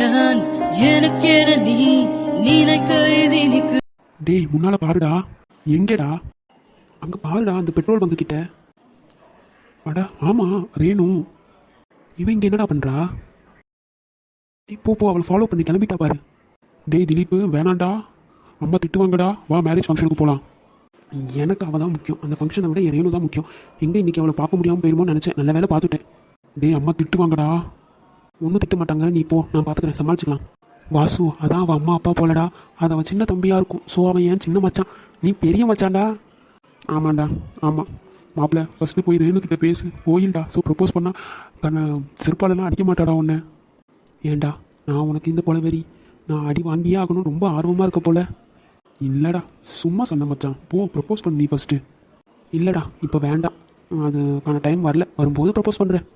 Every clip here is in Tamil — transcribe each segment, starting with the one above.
நான் எனக்கென நீ நினைக்க நினைக்கு. டேய் முன்னால பாருடா. எங்கடா? அங்க பாருடா, அந்த பெட்ரோல் பங்கு கிட்ட. அடா ஆமா, ரேணு. இவன் இங்க என்னடா பண்றா? போ அவளை ஃபாலோ பண்ணி கிளம்பிட்டா பாரு. டேய் திலீப், வேணாண்டா, அம்மா திட்டுவாங்கடா. வா மேரேஜ் ஃபங்க்ஷனுக்கு போகலாம். எனக்கு அவள் தான் முக்கியம், அந்த ஃபங்க்ஷனை விட ரேணு தான் முக்கியம். எங்கே இன்னைக்கு அவளை பார்க்க முடியாமல் போயிருமோன்னு நினச்சேன். நல்ல வேலை பார்த்துட்டேன். டேய் அம்மா திட்டுவாங்கடா. ஒன்றும் திட்ட மாட்டாங்க, நீ போ, நான் பார்த்துக்கிறேன், சமாளிச்சுக்கலாம். வாசு, அதான் அவள் அம்மா அப்பா போலடா. அது அவன் சின்ன தம்பியாக இருக்கும். ஸோ அவன் ஏன் சின்ன மச்சான், நீ பெரிய மச்சான்டா. ஆமாண்டா, ஆமாம். மாப்பிள்ள ஃபஸ்ட்டு போய் ரேணுக்கிட்ட பேசு, கோயில்டா. ஸோ ப்ரப்போஸ் பண்ணால் தன்னை சிற்பாலெல்லாம் அடிக்க மாட்டாடா உன்னை. ஏண்டா நான் உனக்கு இந்த கொலவெறி, நான் அடி வாங்கியே ஆகணும் ரொம்ப ஆர்வமாக இருக்க போல. இல்லைடா சும்மா சொன்ன மச்சான், போ ப்ரப்போஸ் பண்ணு நீ ஃபஸ்ட்டு. இல்லைடா இப்போ வேண்டாம், அதுக்கான டைம் வரல, வரும்போது ப்ரப்போஸ் பண்ணுறேன்.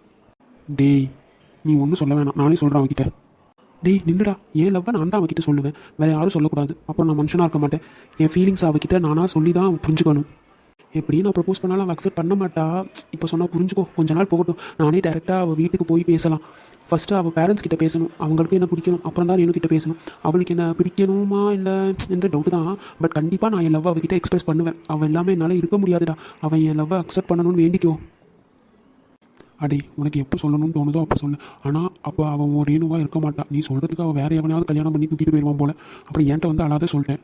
டேய் நீ ஒன்றும் சொல்ல வேணாம், நானே சொல்கிறேன் அவகிட்ட. டேய் நில்லுடா, ஏன் லவ்வை நான் தான் அவகிட்ட சொல்லுவேன், வேறு யாரும் சொல்லக்கூடாது. அப்புறம் நான் மனுஷனாக இருக்க மாட்டேன். என் ஃபீலிங்ஸ் அவகிட்ட நானாக சொல்லி தான் புரிஞ்சுக்கணும். எப்படி நான் ப்ரப்போஸ் பண்ணாலும் அவள் அக்செப்ட் பண்ண மாட்டா. இப்போ சொன்னால் புரிஞ்சுக்கோ, கொஞ்ச நாள் போகட்டும். நானே டேரெக்டாக அவள் வீட்டுக்கு போய் பேசலாம். ஃபஸ்ட்டு அவள் பேரண்ட்ஸ் கிட்ட பேசணும், அவங்களுக்கு என்ன பிடிக்கணும், அப்புறம் தான் ரேணுகிட்ட பேசணும். அவளுக்கு என்ன பிடிக்கணுமா இல்லை என்ற டவுட்டு தான். பட் கண்டிப்பாக நான் என் லவ் அவகிட்ட எக்ஸ்பிரஸ் பண்ணுவேன். அவள் எல்லாமே என்னால் இருக்க முடியாதுடா. அவன் என் லவ்வை அக்செப்ட் பண்ணணும்னு வேண்டிக்கோ. அடே உனக்கு எப்போ சொல்லணும்னு தோணுதோ அப்போ சொல்லு. ஆனால் அப்போ அவன் ரேணுவாக இருக்க மாட்டான். நீ சொல்கிறதுக்கு அவள் வேறு எவனையாவது கல்யாணம் பண்ணி தூக்கிட்டு போயிடுவான் போல. அப்புறம் என்கிட்ட வந்து அழாத சொல்லிட்டேன்.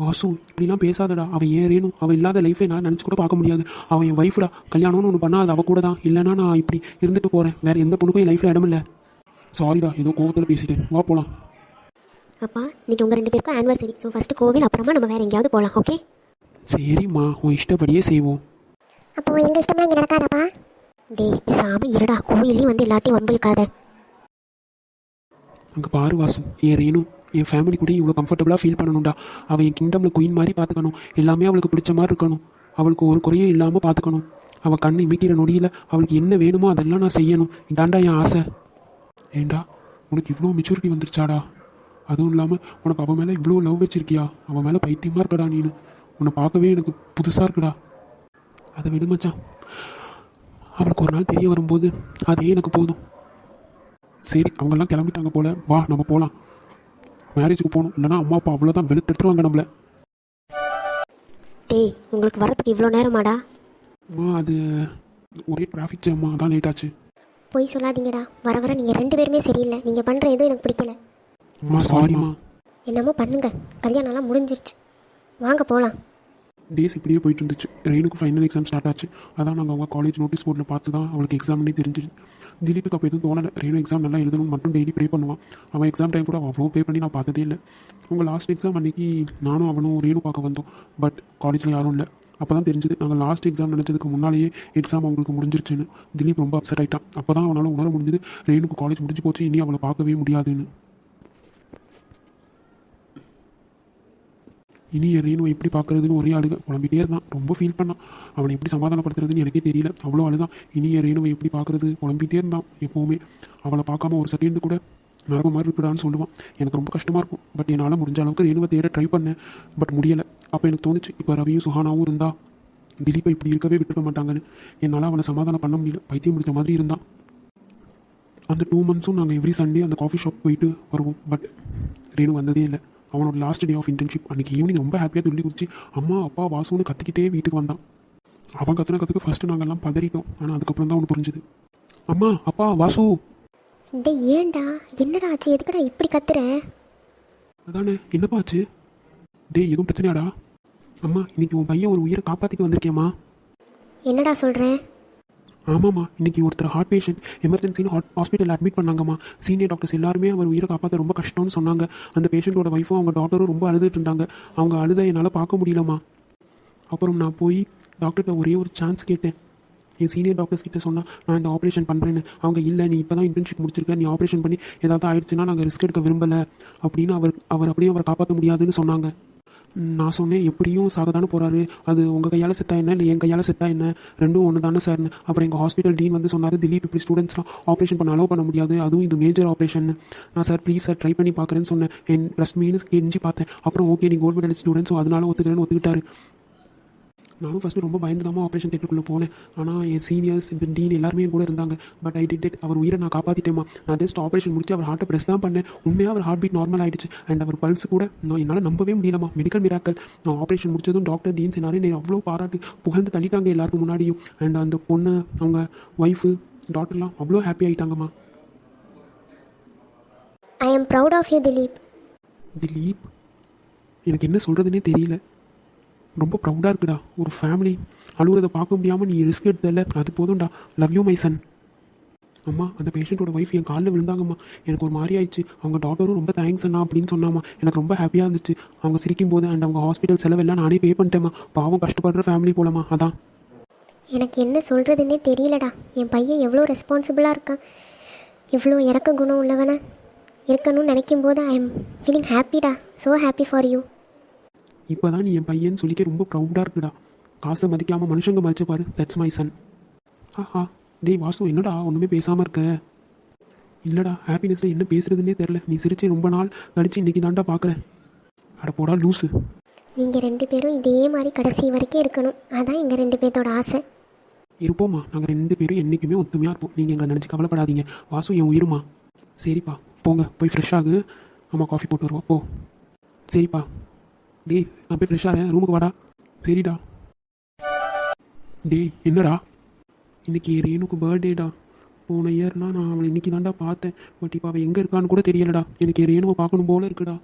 வாசு இப்படிலாம் பேசாதடா. அவன் ஏன் ரேணு, அவள் இல்லாத லைஃபை என்னால் நினச்சி கூட பார்க்க முடியாது. அவன் என் ஒய்ஃப்டா. கல்யாணம்னு ஒன்று பண்ணால் அது அவள் கூட தான். இல்லைனா நான் இப்படி இருந்துட்டு போகிறேன். வேறு எந்த பொண்ணுக்கும் என் லைஃப்பில் இடமில்லை. சாரிடா, ஏதோ கோவத்தில் பேசிட்டேன். வா போகலாம். அப்பா இன்னைக்கு உங்கள் 2 பேருக்கும் ஆனிவர்சரி. ஸோ ஃபஸ்ட்டு கோவில், அப்புறமா நம்ம வேறு எங்கேயாவது போகலாம். ஓகே சரிம்மா, உன் இஷ்டப்படியே செய்வோம். அப்போது எங்கள் இஷ்டம்லாம் இங்கே நடக்காதப்பா. டேய் பேசாமல் இருடா, கோயிலையும் வந்து எல்லாத்தையும் வம்பிழுக்காத. அங்கே பாரு வாசு, என் ரேணு என் ஃபேமிலி கூட இவ்வளோ கம்ஃபர்டபுளாக ஃபீல் பண்ணணும்டா. அவள் என் கிங்டமில் குயின் மாதிரி பார்த்துக்கணும். எல்லாமே அவளுக்கு பிடிச்ச மாதிரி இருக்கணும். அவளுக்கு ஒரு குறையும் இல்லாமல் பார்த்துக்கணும். அவள் கண்ணை இமைக்கிற நொடியில் அவளுக்கு என்ன வேணுமோ அதெல்லாம் நான் செய்யணும். இதாண்டா என் ஆசை. ஏண்டா உனக்கு இவ்வளோ மெச்சூரிட்டி வந்துருச்சாடா? அதுவும் இல்லாமல் உனக்கு அவன் மேலே இவ்வளோ லவ் வச்சிருக்கியா? அவன் மேலே பைத்தியமாக இருக்கடா நீனு. உன்னை பார்க்கவே எனக்கு புதுசாக இருக்குடா. அதை விடு மச்சான், அவளுக்கு ஒரு நாள் தெரிய வரும்போது அதே எனக்கு போதும். சரி அவங்கெல்லாம் கிளம்பிட்டாங்க போல, வா நம்ம போகலாம். மேரேஜுக்கு போகணும், இல்லைனா அம்மா அப்பா அவ்வளோதான் வெளுத்துட்டுருவாங்க நம்மளை. டேய் உங்களுக்கு வரத்துக்கு இவ்வளோ நேரமாடா? அம்மா அது ஒரே டிராஃபிக் ஜாம்மா, அதான் லேட் ஆச்சு. போய் சொல்லாதீங்கடா, வர வர நீங்கள் 2 பேருமே சரியில்லை. நீங்கள் பண்ணுற எதுவும் எனக்கு பிடிக்கல. அம்மா சாரிம்மா. என்னமோ பண்ணுங்க, கல்யாணம்லாம் முடிஞ்சிருச்சு. வாங்க போகலாம். டேஸ் இப்படியே போயிட்டு இருந்துச்சு. ரெயினுக்கு ஃபைனல் எக்ஸாம் ஸ்டார்ட் ஆச்சு. அதான் நாங்கள் அவங்க காலேஜ் நோட்டீஸ் போர்டில் பார்த்து தான் அவளுக்கு எக்ஸாம்னே தெரிஞ்சிச்சு. திலீப்புக்கு அப்போ எதுவும் தோணலை. ரேணு எக்ஸாம் நல்லா எழுதணும் மட்டும் டெய்லி ப்ரே பண்ணுவான். அவன் எக்ஸாம் டைம் கூட அவ்வளோ ப்ரே பண்ணி நான் பார்த்ததே இல்லை. உங்கள் லாஸ்ட் எக்ஸாம் அன்றைக்கி நானும் அவனும் ரேணு பார்க்க வந்தோம். பட் காலேஜில் யாரும் இல்லை. அப்போ தான் தெரிஞ்சது நாங்கள் லாஸ்ட் எக்ஸாம் நினச்சதுக்கு முன்னாலேயே எக்ஸாம் அவங்களுக்கு முடிஞ்சிருச்சுன்னு. திலீப் ரொம்ப அப்செட் ஆகிட்டான். அப்போ தான் அவனால் உணர முடிஞ்சது ரேணுக்கு காலேஜ் முடிஞ்சு போச்சு, இனி அவளை பார்க்கவே முடியாதுன்னு. இனி என் ரேணுவை எப்படி பார்க்குறதுன்னு ஒரே அழுக புலம்பிட்டே இருந்தான். ரொம்ப ஃபீல் பண்ணான். அவனை எப்படி சமாதானப்படுத்துறதுன்னு எனக்கே தெரியல. அவ்வளோ அழுதான். இனி என் ரேணுவை எப்படி பார்க்குறது புலம்பிட்டே இருந்தான். எப்போவுமே அவளை பார்க்காம ஒரு செகண்டு கூட நரக மாதிரி இருக்குடான்னு சொல்லுவான். எனக்கு ரொம்ப கஷ்டமாக இருக்கும். பட் என்னால் முடிஞ்ச அளவுக்கு ரேணுவை தேட ட்ரை பண்ணேன். பட் முடியலை. அப்போ எனக்கு தோணுச்சு, இப்போ ரவியும் சுஹானாவும் இருந்தால் திலீப்பை இப்படி இருக்கவே விட்டுருக்க மாட்டாங்கன்னு. என்னால் அவனை சமாதானம் பண்ண முடியல. பைத்தியம் முடிச்ச மாதிரி இருந்தான். அந்த 2 மந்த்ஸும் நாங்கள் எவ்ரி சண்டே அந்த காஃபி ஷாப் போயிட்டு வருவோம். பட் ரேணு வந்ததே இல்லை. அவனோட லாஸ்ட் டே ஆஃப் இன்டர்ன்ஷிப் அன்றைக்கி ஈவினிங் ரொம்ப ஹாப்பியாக துள்ளி குதிச்சு அம்மா அப்பா வாசுன்னு கத்திக்கிட்டே வீட்டுக்கு வந்தான். அவன் கற்றுக்கு ஃபஸ்ட்டு நாங்கள்லாம் பதறிட்டோம். ஆனால் அதுக்கப்புறம் தான் அவனுக்கு புரிஞ்சுது. அம்மா அப்பா வாசு. டே ஏன்டா, என்னடா ஆச்சு, எதுக்குடா இப்படி கத்துற? அதானே, என்னப்பா ஆச்சு? டே எதுவும் பிரச்சனையாடா? அம்மா இன்னைக்கு உன் பையன் ஒரு உயிரை காப்பாற்றிட்டு வந்திருக்கேம்மா. என்னடா சொல்கிறேன்? ஆமாம்மா, இன்றைக்கி ஒருத்தர் ஹார்ட் பேஷண்ட் எமர்ஜென்சின்னு ஹாஸ்பிட்டலில் அட்மிட் பண்ணாங்கம்மா. சீனியர் டாக்டர்ஸ் எல்லாருமே அவர் உயிரை காப்பாற்ற ரொம்ப கஷ்டம்னு சொன்னாங்க. அந்த பேஷண்ட்டோட ஒய்ஃபும் அவங்க டாக்டரும் ரொம்ப அழுதுட்டு இருந்தாங்க. அவங்க அழுத என்னால் பார்க்க முடியலம்மா. அப்புறம் நான் போய் டாக்டர்கிட்ட ஒரே ஒரு சான்ஸ் கேட்டேன். என் சீனியர் டாக்டர்ஸ் கிட்ட சொன்னால் நான் இந்த ஆப்ரேஷன் பண்ணுறேன்னு. அவங்க இல்லை, நீ இப்போ தான் இன்டர்ன்ஷிப் முடிச்சிருக்க, நீ ஆப்ரேஷன் பண்ணி ஏதாவது ஆயிடுச்சுன்னா நாங்கள் ரிஸ்க் எடுக்க விரும்பலை அப்படின்னு அவர் அப்படியே அவரை காப்பாற்ற முடியாதுன்னு சொன்னாங்க. நான் சொன்னேன், எப்படியும் சாக தானே போகிறாரு, அது உங்கள் கையால் செத்தா என்ன இல்லை என் கையால் செத்தா என்ன, ரெண்டும் ஒன்று தானே சார்னு. அப்புறம் எங்கள் ஹாஸ்பிட்டல் டீன் வந்து சொன்னார், திலீப் இப்படி ஸ்டூடெண்ட்ஸ்லாம் ஆப்ரேஷன் பண்ண அலோவ் பண்ண முடியாது, அதுவும் இது மேஜர் ஆப்ரேஷன். நான் சார் ப்ளீஸ் சார் ட்ரை பண்ணி பார்க்குறேன்னு சொன்னேன். ட்ரஸ்ட் மீன்னு கெஞ்சி பார்த்தேன். அப்புறம் ஓகே நீ கோல்டு மெடல் ஸ்டூடெண்ட், ஸோ அதனால ஒத்துக்கிறேன்னு ஒத்துக்கிட்டாரு. நானும் ஃபஸ்ட்டு ரொம்ப பயந்துதாம்மா ஆப்ரேஷன் தேட்டருக்குள்ளே போனேன். ஆனால் என் சீனியர்ஸ் இப்போ டீன் எல்லாருமே என் கூட இருந்தாங்க. But I did it. அவர் உயிரை நான் காப்பாற்றிட்டேம்மா. நான் ஜஸ்ட் ஆப்ரேஷன் முடிச்சு அவர் ஹார்ட்டை ப்ரெஸ் தான் பண்ணேன். உண்மையாக அவர் ஹார்ட் பீட் நார்மல் ஆகிடுச்சு. அண்ட் அவர் பல்ஸ் கூட நான் என்னால் நம்பவே முடியலம்மா. Medical miracle. நான் ஆப்ரேஷன் முடிச்சதும் டாக்டர் டீன்ஸ் எல்லாரும் என்னை அவ்வளோ பாராட்டு புகழ்ந்து தள்ளிட்டாங்க எல்லாருக்கும் முன்னாடியும். அண்ட் அந்த பொண்ணு அவங்க ஒய்ஃபு டாக்டர்லாம் அவ்வளோ ஹாப்பி ஆகிட்டாங்கம்மா. I am proud of you Dilip. Dilip, எனக்கு என்ன சொல்கிறதுனே தெரியல. ரொம்ப ப்ரௌடாக இருக்குடா. ஒரு ஃபேமிலி அழுகுறதை பார்க்க முடியாமல் நீ ரிஸ்க் எடுத்ததில்ல, அது போதும்டா. Love you my son. அம்மா, அந்த பேஷண்ட்டோட ஒய்ஃப் என் காலில் விழுந்தாங்கம்மா. எனக்கு ஒரு மாதிரி ஆயிடுச்சு. அவங்க டாக்டரும் ரொம்ப தேங்க்ஸ் அண்ணா அப்படின்னு சொன்னாம்மா. எனக்கு ரொம்ப ஹாப்பியாக இருந்துச்சு அவங்க சிரிக்கும் போது. அண்ட் அவங்க ஹாஸ்பிட்டல் செலவெல்லாம் நானே பே பண்ணிட்டேம்மா. பாவம் கஷ்டப்படுற ஃபேமிலி போலம்மா. அதான் எனக்கு என்ன சொல்கிறதுன்னே தெரியலடா. என் பையன் எவ்வளோ ரெஸ்பான்சிபிளாக இருக்கான், இவ்வளோ இறக்க குணம் உள்ளவனை இருக்கணும்னு நினைக்கும் போது ஐ எம் ஃபீலிங் ஹாப்பிடா. So happy for you. இப்போ தான் நீ என் பையன் சொல்லிக்க ரொம்ப ப்ரௌடாக இருக்குடா. காசை மதிக்காமல் மனுஷங்க மதிச்ச பாரு. That's my son. ஆஹா, டேய் வாசு, என்னடா ஒன்றுமே பேசாமல் இருக்க? இல்லைடா, ஹாப்பினஸில் என்ன பேசுறதுன்னே தெரில. நீ சிரிச்சே ரொம்ப நாள் கழிச்சு இன்றைக்கி தாண்டா பார்க்குறேன். அட போடா லூஸு. நீங்கள் 2 பேரும் இதே மாதிரி கடைசி வரைக்கும் இருக்கணும். அதான் எங்கள் 2 பேர்த்தோட ஆசை. இருப்போம்மா, நாங்கள் 2 பேரும் என்றைக்குமே ஒத்துமையாக இருப்போம். நீங்கள் எங்களை நினச்சி கவலைப்படாதீங்க. வாசு என் உயிருமா. சரிப்பா, போங்க போய் ஃப்ரெஷ் ஆகு. அம்மா காஃபி போட்டு வருவோம். போ. சரிப்பா. டேய், நான் போய் ஃப்ரெஷ்ஷாக ரூமுக்கு வாடா. சரிடா. டேய், என்னடா இன்னைக்கு ரேணுக்கு பர்த்டேடா. போன இயர்னா நான் அவளை இன்னைக்கு தாண்டா பார்த்தேன். பட் இப்போ அவள் எங்கே இருக்கான்னு கூட தெரியலடா. எனக்கு ரேணுவை பார்க்கணும் போல இருக்குடா.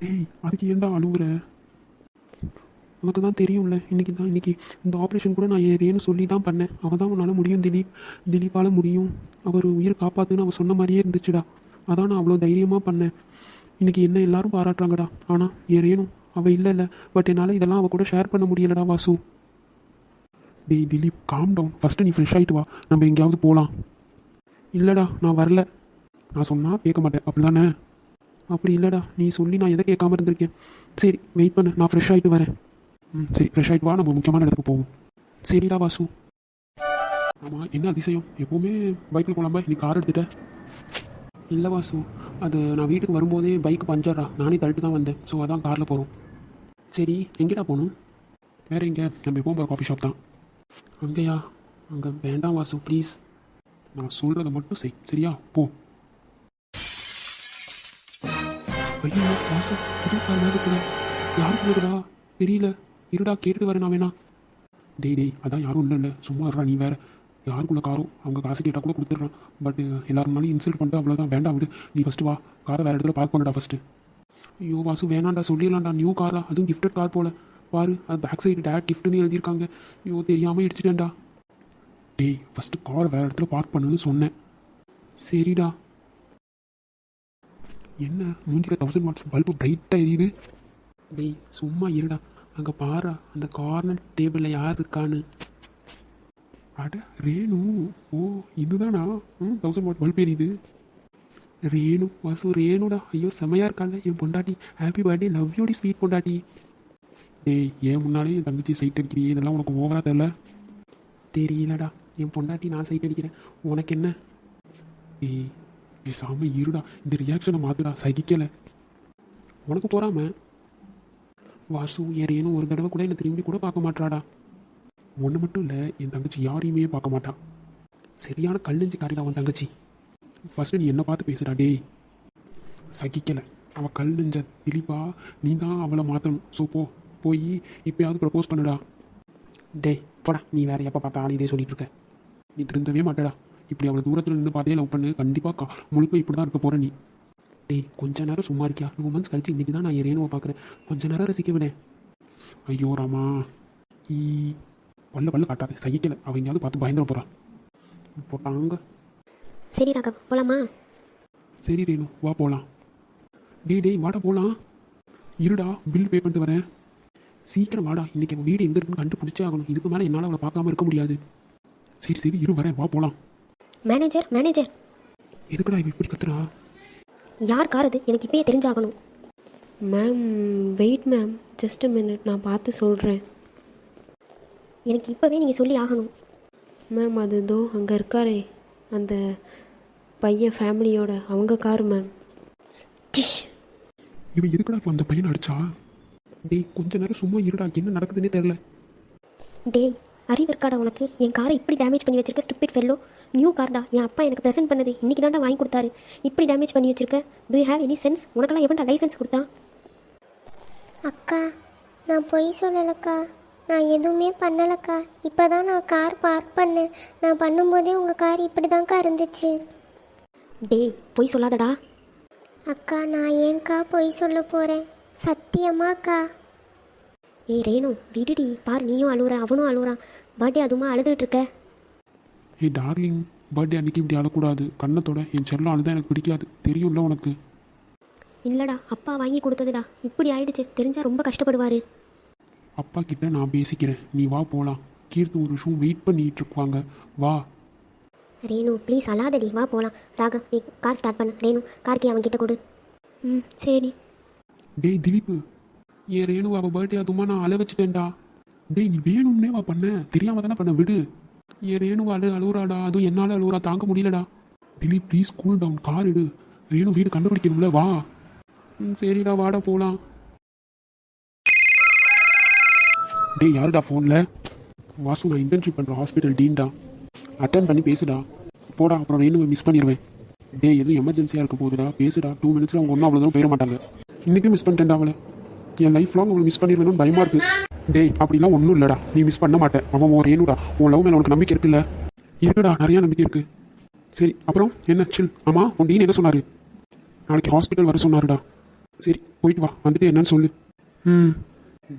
டேய், அதுக்கு ஏன்டா அழுகுற? உனக்கு தான் தெரியும்ல, இன்னைக்கு இந்த ஆப்ரேஷன் கூட நான் ரேணு சொல்லி தான் பண்ணேன். அவள் தான் உன்னால் முடியும் திலீப்பால் முடியும், அவர் உயிர் காப்பாற்றுன்னு அவள் சொன்ன மாதிரியே இருந்துச்சுடா. அதான் நான் அவ்வளோ தைரியமாக பண்ணேன். இன்றைக்கி என்ன எல்லாரும் பாராட்டுறாங்கடா. ஆனால் ரேணு அவள் இல்லை. பட் என்னால் இதெல்லாம் அவள் கூட ஷேர் பண்ண முடியலடா வாசு. டேய் திலீப், காம் டவுன். ஃபஸ்ட்டு நீ ஃப்ரெஷ் ஆகிட்டு வா, நம்ம எங்கேயாவது போகலாம். இல்லைடா, நான் வரல. நான் சொன்னால் கேட்க மாட்டேன், அப்படி தானே? அப்படி இல்லைடா, நீ சொல்லி நான் எதை கேட்காம இருந்திருக்கேன். சரி வெயிட் பண்ணு, நான் ஃப்ரெஷ் ஆகிட்டு வரேன். சரி, ஃப்ரெஷ் ஆகிட்டு வா, நம்ம முக்கியமான இடத்துக்கு போவோம். சரிடா வாசு. ஆமாம், என்ன அதிசயம், எப்போவுமே பைக்கில் போகலாமா? நீ கார் எடுத்துட்ட? இல்லை வாசு, அது நான் வீட்டுக்கு வரும்போதே பைக் பஞ்சர்ரா. நானே தள்ளிட்டு தான் வந்தேன். ஸோ அதான் காரில் போகிறோம். சரி, எங்கேடா போகணும்? வேறு எங்கே? நம்ம எப்பவும் போகிற காஃபி ஷாப் தான். அங்கேயா? அங்கே வேண்டாம் வாசு, ப்ளீஸ். நான் சொல்கிறத மட்டும் செய், சரியா? போ. ஐயோ வாசு, புது கார் இருக்குடா. யாருக்கு இருக்குடா தெரியல. இருடா, கேட்டுட்டு வரேன் நான் வேணா. டேய், அதான் யாரும் இல்லை. சும்மா இருடா, நீ வேறு. யாருக்குள்ள காரோ அவங்க காசு கேட்டால் கூட கொடுத்துட்றான். பட் எல்லாருனாலும் இன்சல்ட் பண்ணிட்டு அவ்வளோதான். வேண்டாம் விடு. நீ ஃபஸ்ட்டு வா, காரை வேறு இடத்துல பார்க் பண்ணடா ஃபஸ்ட்டு. ஐயோ வாசு, வேணாண்டா, சொல்லிடலாம்டா. நியூ காரா, அதுவும் கிஃப்டட் கார் போல. பாரு, அது பேக் சைடு டேட் கிஃப்ட்னு எழுதியிருக்காங்க. ஐயோ, தெரியாமல் இடிச்சிட்டேன்டா. டேய், ஃபஸ்ட்டு காரை வேறு இடத்துல பார்க் பண்ணுன்னு சொன்னேன். சரிடா. என்ன மூஞ்சில் 1000 வாட்ஸ் பல்பு பிரைட்டாக எரியுது? டேய் சும்மா இருடா. அங்கே பாரா, அந்த கார்னர் டேபிளில் யார் இருக்கான்னு. அட ரேணு. ஓ இதுதானா? 1000 வாட் பல்ப் எரியுது. ரேணு வாசு, ரேணுடா. ஐயோ செமையாக இருக்காங்க என் பொண்டாட்டி. ஹாப்பி பர்த்டே, லவ் யூடி ஸ்வீட் பொண்டாட்டி. டேய், ஏன் முன்னாலே என் தங்கச்சி சைட் அடிக்கிறீ? இதெல்லாம் உனக்கு ஓவராக தெரில? தெரியலடா, என் பொண்டாட்டி நான் சைட் அடிக்கிறேன், உனக்கு என்ன? ஏய் பேசாம இருடா. இந்த ரியாக்ஷனை மாற்றுடா, சகிக்கலை. உனக்கு போகாம வாசு, ஏறேனும் ஒரு தடவை கூட என்னை திரும்பி கூட பார்க்க மாட்டாடா. ஒன்று மட்டும் இல்லை, என் தங்கச்சி யாரையுமே பார்க்க மாட்டான். சரியான கல்லெஞ்சி காரிடா அவன் தங்கச்சி. ஃபஸ்ட்டு நீ என்ன பார்த்து பேசுடா. டேய் சகிக்கலை. அவள் கல்லெஞ்ச திலீப்பா, நீ தான் அவளை மாற்றணும். ஸோ போய் இப்போயாவது ப்ரப்போஸ் பண்ணுடா. டேய் போடா, நீ வேறு எப்போ பார்த்தாலும் இதே சொல்லிட்டு இருக்க. நீ திருந்தவே மாட்டடா. இப்படி அவளை தூரத்தில் இருந்து பார்த்தே லவ் பண்ணு. கண்டிப்பாக முழுக்க இப்படி தான் இருக்க போகிற நீ. டேய் கொஞ்ச நேரம் சும்மா இருக்கியா? 2 மந்த்ஸ் கழிச்சு இன்றைக்கி தான் நான் ரேணுவை பார்க்குறேன். கொஞ்ச நேரம் ரசிக்க விட. ஐயோ ராமா, பல்ல காட்டாது, சகிக்கலை. அவன் எங்கேயாவது பார்த்து பயந்துட போகிறான். போட்டாங்க. சரி ராகவ், போகலாமா? சரி ரேணு, வா போகலாம். டேய் வாடா போகலாம். இருடா, பில் பே பண்ணிட்டு வரேன். சீக்கிரம் வாடா. இன்றைக்கி அவன் வீடு எங்கே இருக்குன்னு கண்டுபிடிச்சே ஆகணும். இதுக்கு மேலே என்னால் அவளை பார்க்காம இருக்க முடியாது. சரி இரு வரேன், வா போகலாம். மேனேஜர் எதுக்குடா இவ இப்படி கத்துறா? யார் கார் அது? எனக்கு இப்போயே தெரிஞ்சாகணும். Ma'am wait ma'am, just a minute, நான் பார்த்து சொல்கிறேன். எனக்கு இப்போவே நீங்கள் சொல்லி ஆகணும். மேம் அது இதோ அங்கே இருக்காரே அந்த பையன் ஃபேமிலியோட, அவங்க காரு மேம். டிஷ். இவன் எதுக்குடா இப்போ அந்த பையனை அடிச்சா? டேய் கொஞ்ச நேரம் சும்மா இருடா, என்ன நடக்குதுன்னே தெரில. டேய், அறிவு இருக்காடா உனக்கு? என் காரை இப்படி டேமேஜ் பண்ணி வச்சிருக்க ஸ்டூபிட் ஃபெல்லோ. நியூ கார்டா, என் அப்பா எனக்கு ப்ரெசென்ட் பண்ணது இன்னைக்கு தான்டா வாங்கி கொடுத்தாரு. இப்படி டேமேஜ் பண்ணி வச்சிருக்க. To you have any sense? உனக்கெல்லாம் எவன்டா லைசன்ஸ் கொடுத்தான்? அக்கா, நான் பொய் சொல்லலக்கா. நான் எதுவுமே பண்ணலக்கா. இப்போ தான் நான் கார் பார்க் பண்ணேன். நான் பண்ணும்போதே உங்கள் கார் இப்படி தான்க்கா இருந்துச்சு. டேய், பொய் சொல்லாதடா. அக்கா, நான் ஏன்க்கா பொய் சொல்ல போகிறேன்? சத்தியமாக்கா. ஏய் ரேணு, விடுடி. பார், நீயும் அழுகுற, அவனும் அழுகுறான். பர்த்டே அதுவுமா அழுதுகிட்டு இருக்க. ஏ டார்லிங், பர்த்டே அன்னைக்கு இப்படி அழக்கூடாது. கண்ணத்தோட என் செல்லம் அழுதான் எனக்கு பிடிக்காது, தெரியும்ல உனக்கு. இல்லைடா, அப்பா வாங்கி கொடுத்ததுடா. இப்படி ஆயிடுச்சு, தெரிஞ்சா ரொம்ப கஷ்டப்படுவார். அப்பா கிட்ட நான் பேசிக்கிறேன், நீ வா போகலாம். கீர்த்தி ஒரு விஷயம் வெயிட் பண்ணிட்டு இருப்பாங்க, வா. ரேணு ப்ளீஸ் அழாதடி, வா போகலாம். ராகவ், நீ கார் ஸ்டார்ட் பண்ணு. ரேணு, கார் கீ அவன் கிட்ட கொடு. ம், சரி. டேய் திலீப்பு, என் ரேணு அவள் பர்த்டே அதுமா நான் அழ வச்சுட்டேன்டா. டேய், நீ வேணும்னே வா பண்ண, தெரியாம தானே பண்ண, விடு. என் ரேணு அழுகுறாடா, அதுவும் என்னால் அழுகுறா, தாங்க முடியலடா. Dilip please cool down, car எடு. ரேணு வீடு கண்டுபிடிக்கணும்ல, வா. ம், சரிடா, வாடா போகலாம். டேய், யாருடா ஃபோனில்? வாசு, நான் இன்டர்ன்ஷிப் பண்ணுற ஹாஸ்பிட்டல் டீன்டா. அட்டன் பண்ணி பேசுடா. போடா, அப்புறம் ரேணுவை மிஸ் பண்ணிடுவேன். டேய், எதுவும் எமர்ஜென்சியாக இருக்க போகுதுடா, பேசுடா. 2 மினிட்ஸில் அவங்க ஒன்றும் அவ்வளோதான் போயிட மாட்டாங்க. இன்றைக்கும் மிஸ் பண்ணிட்டேன்டா அவளை. என் லைஃப் லாங் அவளை மிஸ் பண்ணிடுவேணும்னு பயமாக இருக்குது. டேய், அப்படிலாம் ஒன்றும் இல்லைடா, நீ மிஸ் பண்ண மாட்டேன். அவன் உன் ரேணுடா, உன் லவ் மேலே உனக்கு நம்பிக்கை இருக்குல்ல? இருக்குடா, நிறையா நம்பிக்கை இருக்குது. சரி, அப்புறம் என்ன சில்? ஆமாம், உன் டீன் என்ன சொன்னார்? நாளைக்கு ஹாஸ்பிட்டல் வர சொன்னாருடா. சரி, போயிட்டு வா, வந்துட்டு என்னன்னு சொல்லு. ம்.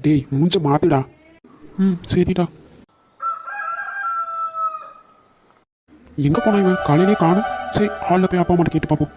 டேய், மூஞ்ச மாத்துடா. ம், சரிடா. எங்கே போனா இவன்? காலையிலே காணும். சரி, ஹாலில் போய் அப்பா அம்மாட்ட கேட்டு பார்ப்போம்.